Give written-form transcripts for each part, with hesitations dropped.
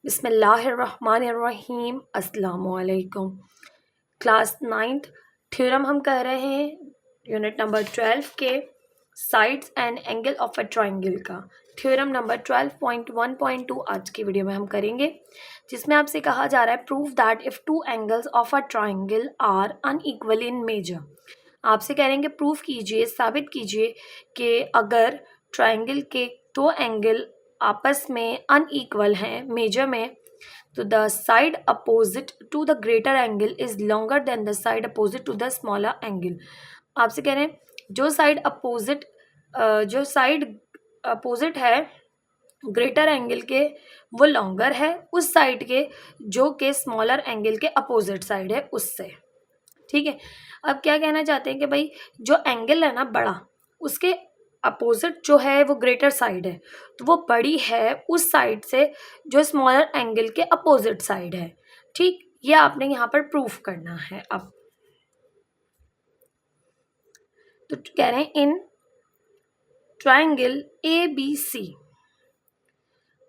बिस्मिल्लाहिर्रहमानिर्रहीम अस्सलामुअलैकुम। Class 9th theorem हम कह रहे हैं यूनिट नंबर 12 के sides and angle of a triangle का थ्योरम नंबर 12.1.2 आज की वीडियो में हम करेंगे, जिसमें आपसे कहा जा रहा है prove that if two angles of a triangle are unequal in measure. आपसे कह रहे हैं कि प्रूफ कीजिए, साबित कीजिए कि अगर ट्रायंगल के दो एंगल आपस में अनइक्वल हैं मेजर में, तो the side opposite to the greater angle is longer than the side opposite to the smaller angle. आपसे कह रहे हैं जो साइड अपोजिट है ग्रेटर एंगल के वो लॉन्गर है उस साइड के जो कि स्मॉलर एंगल के अपोजिट साइड है उससे। ठीक है, अब क्या कहना चाहते हैं कि भाई जो एंगल है ना बड़ा, उसके अपोजिट जो है वो ग्रेटर साइड है, तो वो बड़ी है उस साइड से जो स्मॉलर एंगल के अपोजिट साइड है। ठीक, ये आपने यहाँ पर प्रूफ करना है। अब तो कह रहे हैं in triangle A B C.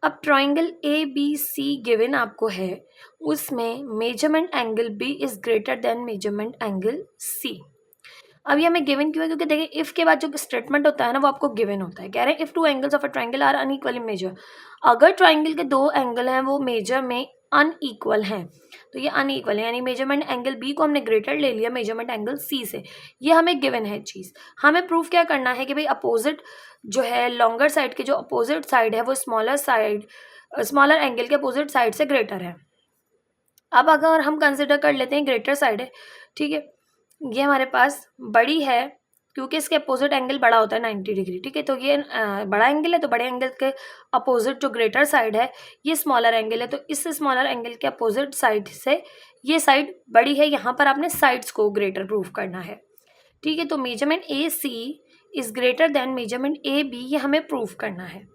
अब triangle A B C given आपको है, उसमें measurement angle B is greater than measurement angle C. अब ये हमें गिवन क्यों है, क्योंकि देखिए इफ़ के बाद जो स्टेटमेंट होता है ना वो आपको गिवन होता है। कह रहे हैं if two angles of a triangle are unequal in measure. अगर ट्रायंगल के दो एंगल हैं वो मेजर में अनइक्वल हैं, तो ये अनइक्वल है, यानी मेजरमेंट एंगल बी को हमने ग्रेटर ले लिया मेजरमेंट एंगल सी से। ये हमें गिवन है चीज़। हमें प्रूफ क्या करना है कि भाई अपोजिट जो है लॉन्गर साइड के जो अपोजिट साइड है वो स्मॉलर एंगल के अपोजिट साइड से ग्रेटर है। अब अगर हम कंसिडर कर लेते हैं ग्रेटर साइड है, ठीक है, ये हमारे पास बड़ी है क्योंकि इसके अपोजिट एंगल बड़ा होता है 90 डिग्री। ठीक है, तो ये बड़ा एंगल है, तो बड़े एंगल के अपोजिट जो ग्रेटर साइड है ये स्मॉलर एंगल है, तो इस स्मॉलर एंगल के अपोजिट साइड से ये साइड बड़ी है। यहाँ पर आपने साइड्स को ग्रेटर प्रूफ करना है। ठीक है, तो measurement A C is greater than measurement A B, ये हमें प्रूफ करना है।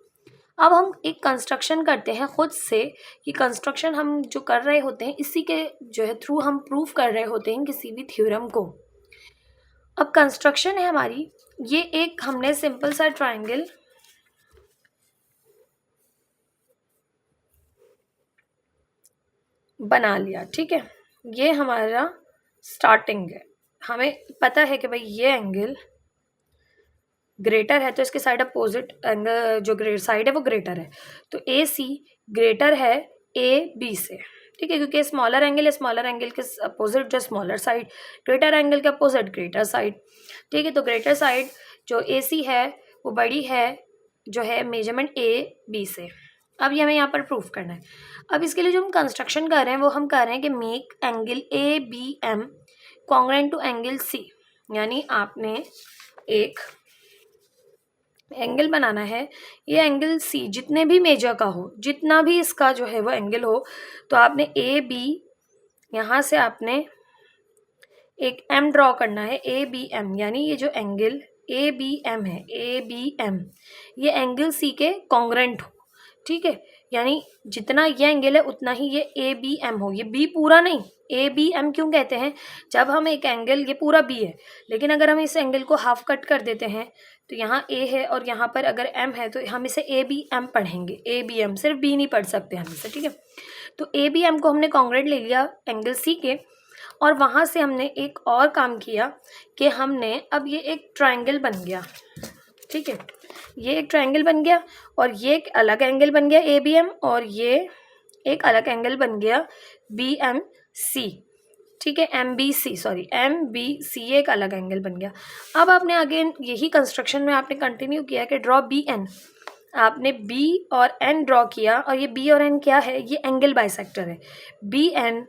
अब हम एक कंस्ट्रक्शन करते हैं खुद से। ये कंस्ट्रक्शन हम जो कर रहे होते हैं इसी के जो है थ्रू हम प्रूफ कर रहे होते हैं किसी भी थ्योरम को। अब कंस्ट्रक्शन है हमारी, ये एक हमने सिंपल सा ट्रायंगल बना लिया। ठीक है, ये हमारा स्टार्टिंग है। हमें पता है कि भाई ये एंगल ग्रेटर है तो इसके साइड अपोजिट एंगल जो साइड है वो ग्रेटर है, तो ए सी ग्रेटर है ए बी से। ठीक है, क्योंकि स्मॉलर एंगल के अपोजिट जो स्मॉलर साइड, ग्रेटर एंगल के अपोजिट ग्रेटर साइड। ठीक है, तो ग्रेटर साइड जो ए सी है वो बड़ी है जो है मेजरमेंट ए बी से। अब ये हमें यहाँ पर प्रूफ करना है। अब इसके लिए जो हम कंस्ट्रक्शन कर रहे हैं वो हम कर रहे हैं कि make angle A B M congruent to angle C, यानी आपने एक एंगल बनाना है। ये एंगल सी जितने भी मेजर का हो, जितना भी इसका जो है वो एंगल हो, तो आपने ए बी यहाँ से आपने एक एम ड्रॉ करना है, ए बी एम, यानी ये जो एंगल ए बी एम है, ए बी एम, ये एंगल सी के कॉन्ग्रुएंट हो। ठीक है, यानी जितना ये एंगल है उतना ही ये ए बी एम हो। ये बी पूरा नहीं, ए बी एम क्यों कहते हैं, जब हम एक एंगल, ये पूरा बी है लेकिन अगर हम इस एंगल को हाफ कट कर देते हैं तो यहाँ ए है और यहाँ पर अगर एम है तो हम इसे ए बी एम पढ़ेंगे, ए बी एम, सिर्फ बी नहीं पढ़ सकते हम इसे। ठीक है, तो ए बी एम को हमने कॉन्ग्रुएंट ले लिया एंगल सी के, और वहाँ से हमने एक और काम किया कि हमने अब ये एक ट्रायंगल बन गया। ठीक है, ये एक ट्रायंगल बन गया और ये एक अलग एंगल बन गया ए बी एम, और ये एक अलग एंगल बन गया बी एम सी। ठीक है, M B C, sorry M B C, एक अलग एंगल बन गया। अब आपने अगेन यही कंस्ट्रक्शन में आपने कंटिन्यू किया कि ड्रॉ बी एन, आपने बी और एन ड्रॉ किया, और ये बी और एन क्या है, ये एंगल बाइसेक्टर है। B N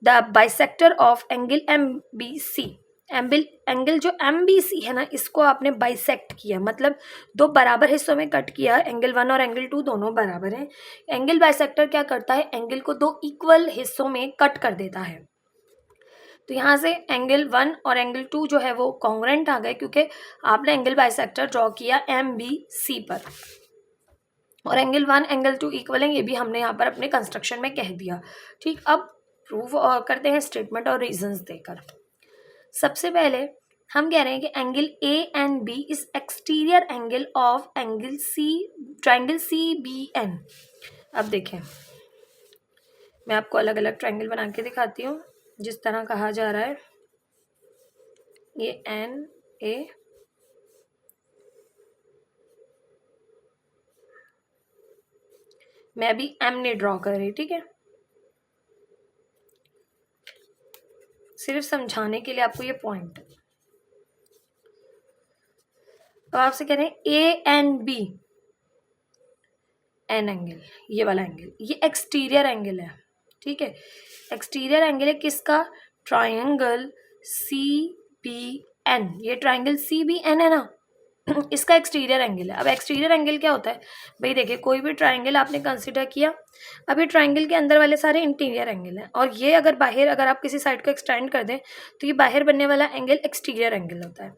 the bisector of angle M B C, angle जो एम बी सी है ना, इसको आपने बाइसेक्ट किया, मतलब दो बराबर हिस्सों में कट किया। एंगल 1 और एंगल 2 दोनों बराबर हैं। एंगल बाइसेक्टर क्या करता है, एंगल को दो इक्वल हिस्सों में कट कर देता है। तो यहाँ से एंगल 1 और एंगल 2 जो है वो कॉन्ग्रुएंट आ गए, क्योंकि आपने एंगल बाइसेक्टर ड्रॉ किया एम बी सी पर, और एंगल 1 एंगल 2 इक्वल है, ये भी हमने यहाँ पर अपने कंस्ट्रक्शन में कह दिया। ठीक, अब प्रूफ करते हैं स्टेटमेंट और रीजंस देकर। सबसे पहले हम कह रहे हैं कि angle A and B is exterior angle of angle C, triangle C B N. अब देखें मैं आपको अलग अलग ट्रायंगल बना के दिखाती हूँ जिस तरह कहा जा रहा है। ये एन ए, मैं अभी एम नहीं ड्रॉ कर रही, ठीक है, सिर्फ समझाने के लिए आपको ये पॉइंट। अब आपसे कह रहे हैं A and B N angle, ये वाला एंगल, ये एक्सटीरियर एंगल है, ठीक है, एक्सटीरियर एंगल है किसका, ट्रायंगल सी बी एन, ये ट्रायंगल सी बी एन है ना, इसका एक्सटीरियर एंगल है। अब एक्सटीरियर एंगल क्या होता है भाई, देखिए कोई भी ट्रायंगल आपने कंसीडर किया, अब ये ट्रायंगल के अंदर वाले सारे इंटीरियर एंगल हैं, और ये अगर बाहर, अगर आप किसी साइड को एक्सटेंड कर दें तो ये बाहर बनने वाला एंगल एक्सटीरियर एंगल होता है,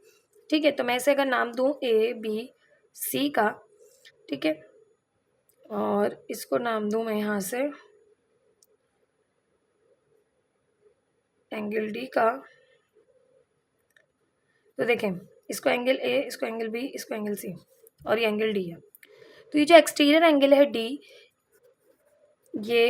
ठीक है। तो मैं इसे अगर नाम दूं ए बी सी का, ठीक है, और इसको नाम दूं मैं यहाँ से एंगल डी का, तो देखें इसको एंगल ए, इसको एंगल बी, इसको एंगल सी, और ये एंगल डी है। तो ये जो एक्सटीरियर एंगल है डी, ये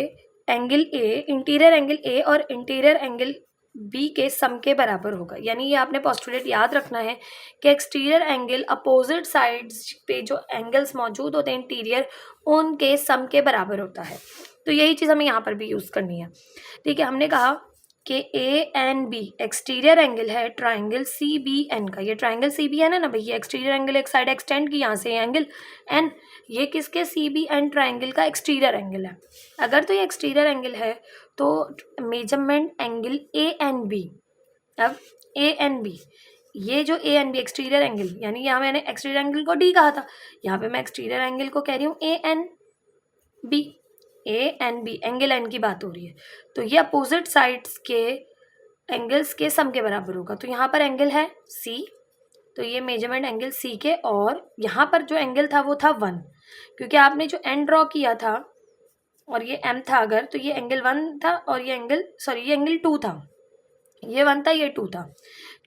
angle A, interior angle A और इंटीरियर एंगल बी के सम के बराबर होगा। यानी ये आपने पोस्टुलेट याद रखना है कि एक्सटीरियर एंगल अपोजिट साइड्स पे जो एंगल्स मौजूद होते हैं इंटीरियर, उनके सम के बराबर होता है। तो यही चीज़ हमें यहाँ पर भी यूज़ करनी है, ठीक है। हमने कहा कि ए एन बी एक्सटीरियर एंगल है ट्राइंगल सी बी एन का, ये ट्राइंगल सी बी एन है ना भाई, ये एक्सटीरियर एंगल एक साइड एक्सटेंड की यहाँ से एंगल एन, ये किसके सी बी एन ट्राइंगल का एक्सटीरियर एंगल है। अगर तो ये एक्सटीरियर एंगल है तो measurement angle A N B, अब ए एन बी, ये जो A N B exterior angle, यानी यहाँ मैंने एक्सटीरियर एंगल को डी कहा था, यहाँ पे मैं एक्सटीरियर एंगल को कह रही हूँ ए N B, A N B, angle N की बात हो रही है, तो ये अपोजिट साइड्स के एंगल्स के सम के बराबर होगा। तो यहाँ पर एंगल है सी, तो ये मेजरमेंट एंगल सी के, और यहाँ पर जो एंगल था वो था 1, क्योंकि आपने जो एन ड्रॉ किया था और ये एम था अगर, तो ये एंगल 1 था और ये एंगल, सॉरी ये एंगल 2 था, ये 1 था ये 2 था,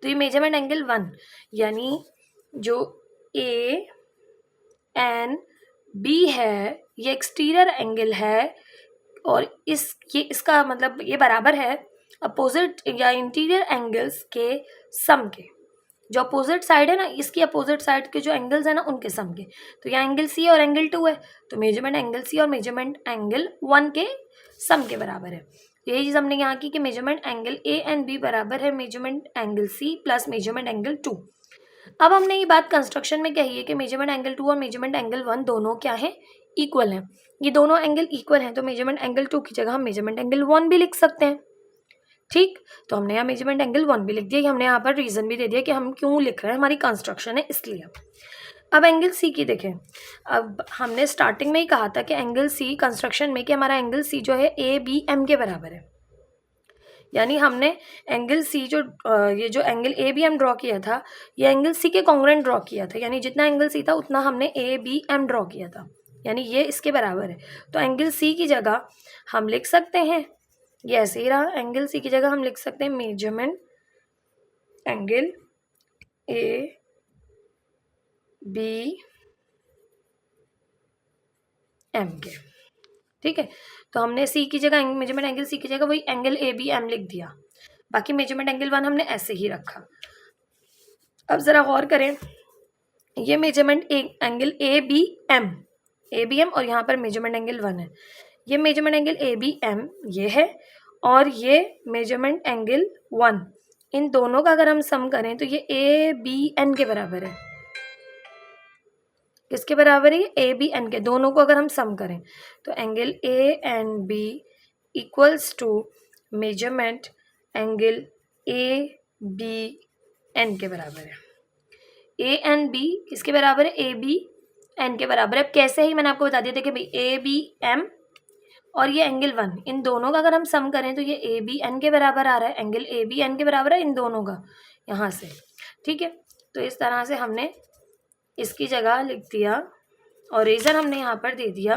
तो ये मेजरमेंट एंगल 1, यानी जो ए एन बी है ये एक्सटीरियर एंगल है, और ये इसका मतलब ये बराबर है अपोजिट या इंटीरियर एंगल्स के सम के, जो अपोजिट साइड है ना, इसकी अपोजिट साइड के जो एंगल्स है ना उनके सम के। तो यहाँ एंगल सी और एंगल 2 है, तो मेजरमेंट एंगल सी और मेजरमेंट एंगल 1 के सम के बराबर है। यही चीज़ हमने यहाँ की कि measurement angle A and B बराबर है measurement angle C plus measurement angle 2। अब हमने ये बात कंस्ट्रक्शन में कही है कि मेजरमेंट एंगल 2 और मेजरमेंट एंगल 1 दोनों क्या है, इक्वल हैं, ये दोनों एंगल इक्वल हैं, तो मेजरमेंट एंगल 2 की जगह हम मेजरमेंट एंगल 1 भी लिख सकते हैं, ठीक। तो हमने यहाँ मेजरमेंट एंगल 1 भी लिख दिया, हमने यहाँ पर रीज़न भी दे दिया कि हम क्यों लिख रहे हैं, हमारी कंस्ट्रक्शन है इसलिए। अब एंगल सी की देखें, अब हमने स्टार्टिंग में ही कहा था कि एंगल सी कंस्ट्रक्शन में कि हमारा एंगल सी जो है ए बी एम के बराबर है, यानी हमने एंगल सी जो ये जो angle A B M draw किया था, ये एंगल सी के कॉन्ग्रुएंट ड्रॉ किया था, यानी जितना एंगल सी था उतना हमने ए बी एम ड्रॉ किया था, यानी ये इसके बराबर है। तो एंगल सी की जगह हम लिख सकते हैं, ये ऐसे ही रहा, एंगल सी की जगह हम लिख सकते हैं measurement angle A B M के, ठीक है। तो हमने सी की जगह मेजरमेंट एंगल सी की जगह वही एंगल ए बी एम लिख दिया, बाकी मेजरमेंट एंगल 1 हमने ऐसे ही रखा। अब ज़रा गौर करें, ये measurement angle A B M और यहाँ पर मेजरमेंट एंगल 1 है, ये measurement angle A B M ये है, और ये मेजरमेंट एंगल 1, इन दोनों का अगर हम सम करें तो ये ए बी एन के बराबर है, किसके बराबर है, ए बी एन के, दोनों को अगर हम सम करें तो angle A N B equals to measurement angle A B N के बराबर है। ए एन बी किसके बराबर है, ए बी एन के बराबर है। अब कैसे ही मैंने आपको बता दिया था कि भाई ए बी एम और ये एंगल 1, इन दोनों का अगर हम सम करें तो ये ए बी एन के बराबर आ रहा है, एंगल ए बी एन के बराबर है इन दोनों का यहाँ से, ठीक है। तो इस तरह से हमने इसकी जगह लिख दिया और रीज़न हमने यहाँ पर दे दिया।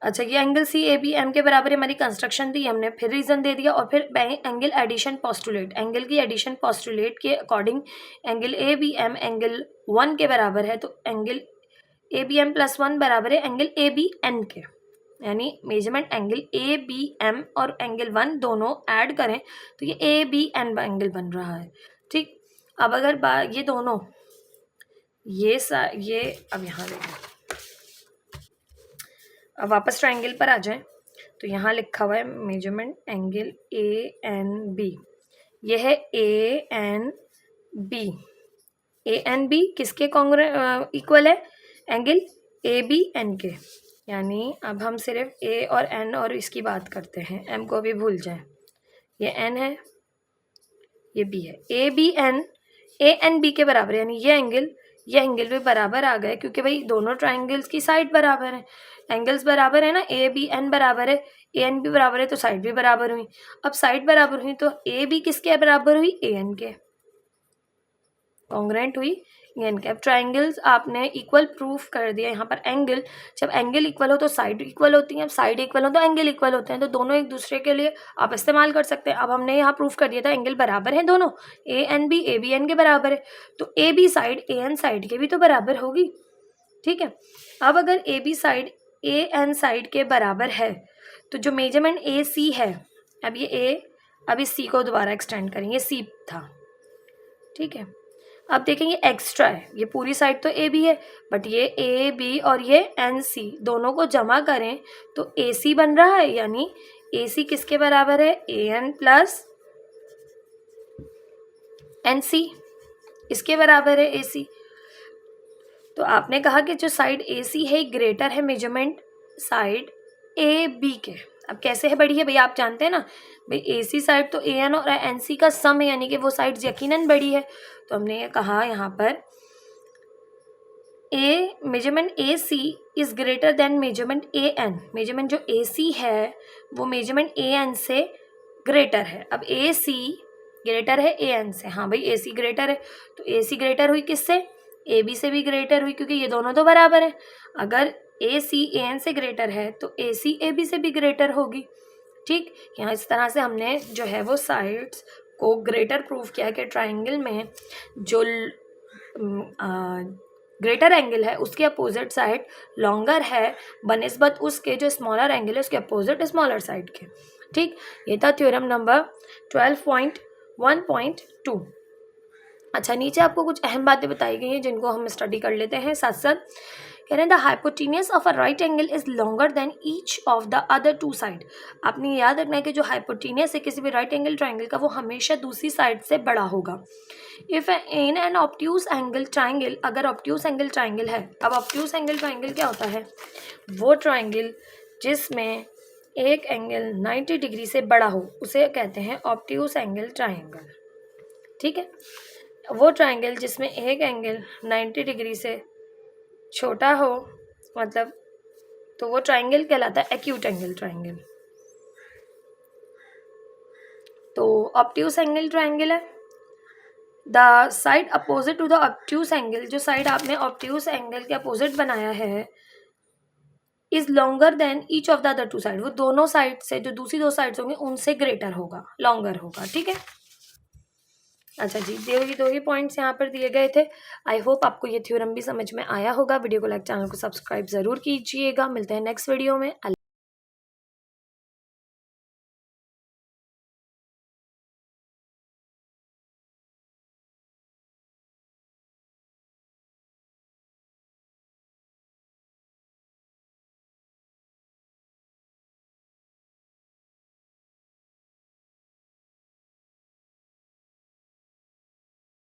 अच्छा, ये angle C A B M के बराबर हमारी कंस्ट्रक्शन थी, हमने फिर रीज़न दे दिया, और फिर एंगल एडिशन पोस्टुलेट, एंगल की एडिशन पोस्टुलेट के according angle A B M angle 1 के बराबर है, तो angle A B M plus 1 बराबर है एंगल ए बी एन के, यानी measurement angle A B M और एंगल 1 दोनों ऐड करें तो ये ए बी एन एंगल बन रहा है। ठीक, अब अगर ये दोनों ये अब यहाँ देखें, अब वापस ट्राइंगल पर आ जाएं तो यहाँ लिखा हुआ है measurement angle A N B, यह है A N B. A N B किसके इक्वल है? एंगल ए बी एन के। यानी अब हम सिर्फ ए और एन और इसकी बात करते हैं, एम को भी भूल जाएं। ये एन है, ये बी है। A B N A N B के बराबर, यानी ये एंगल भी बराबर आ गए, क्योंकि भाई दोनों ट्राइंगल्स की साइड बराबर है, एंगल्स बराबर है ना, ए बी एन बराबर है, ए एन भी बराबर है, तो साइड भी बराबर हुई। अब साइड बराबर हुई तो ए बी किसके बराबर हुई? ए एन के, कॉन्ग्रुएंट हुई एन के। अब ट्राइंगल्स आपने इक्वल प्रूफ कर दिया। यहाँ पर एंगल, जब एंगल इक्वल हो तो साइड इक्वल होती हैं, अब साइड इक्वल हो तो एंगल इक्वल होते हैं, तो दोनों एक दूसरे के लिए आप इस्तेमाल कर सकते हैं। अब हमने यहाँ प्रूफ कर दिया था एंगल बराबर है दोनों, ए एन के बराबर है, तो A B side A N side के भी तो बराबर होगी। ठीक है, अब अगर A B side A N side के बराबर है तो जो मेजरमेंट ए सी है, अब ये ए, अब इस सी को दोबारा एक्सटेंड करेंगे, सी था। ठीक है, अब देखेंगे एक्स्ट्रा है, ये पूरी साइड तो ए बी है, बट ये ए बी और ये एन सी दोनों को जमा करें तो ए सी बन रहा है। यानी ए सी किसके बराबर है? A N plus N C, इसके बराबर है ए सी। तो आपने कहा कि जो साइड ए सी है ग्रेटर है मेजरमेंट साइड ए बी के। अब कैसे है बड़ी है भाई, आप जानते हैं ना भाई, ए सी साइड तो ए एन और एन सी का सम है, यानी कि वो साइड यकीनन बड़ी है। तो हमने ये कहा यहाँ पर measurement A C is greater than measurement A N. Measurement जो ए सी है वो मेजरमेंट ए एन से ग्रेटर है। अब ए सी ग्रेटर है ए एन से, हाँ भाई ए सी ग्रेटर है, तो ए सी ग्रेटर हुई किससे? ए बी से भी ग्रेटर हुई, क्योंकि ये दोनों तो बराबर है। अगर ए सी ए एन से ग्रेटर है तो ए सी ए बी से भी ग्रेटर होगी। ठीक, यहाँ इस तरह से हमने जो है वो साइड्स को ग्रेटर प्रूव किया कि ट्राइंगल में जो ग्रेटर एंगल है उसके अपोजिट साइड लॉन्गर है बनिस्बत उसके जो स्मॉलर एंगल है उसके अपोजिट स्मॉलर साइड के। ठीक, ये था थ्योरम नंबर 12.1.2। अच्छा, नीचे आपको कुछ अहम बातें बताई गई हैं जिनको हम स्टडी कर लेते हैं साथ साथ। कह रहे हैं the hypotenuse of a right angle is longer than each of the other two side. आपने याद रखना है कि जो हाइपोटेनियस है किसी भी राइट एंगल ट्राइंगल का वो हमेशा दूसरी साइड से बड़ा होगा। If in an obtuse angle triangle, अगर ऑब्ट्यूज एंगल ट्राइंगल है, अब ऑब्ट्यूज एंगल ट्राइंगल क्या होता है? वो ट्राइंगल जिसमें एक एंगल 90 डिग्री से बड़ा हो उसे कहते हैं ऑब्ट्यूज एंगल ट्राइंगल। ठीक है, वो ट्राइंगल जिसमें एक एंगल 90 डिग्री से छोटा हो, मतलब तो वो ट्राइंगल कहलाता है एक्यूट एंगल ट्राइंगल। तो ऑब्ट्यूज एंगल ट्राइंगल है the side opposite to the obtuse angle, जो साइड आपने ऑब्ट्यूज एंगल के अपोजिट बनाया है is longer than each of the other two side, वो दोनों साइड से जो दूसरी दो साइड्स होंगे उनसे ग्रेटर होगा, लॉन्गर होगा। ठीक है, अच्छा जी, दो ही पॉइंट्स यहाँ पर दिए गए थे। आई होप आपको ये थ्योरम भी समझ में आया होगा। वीडियो को लाइक, चैनल को सब्सक्राइब ज़रूर कीजिएगा। मिलते हैं नेक्स्ट वीडियो में।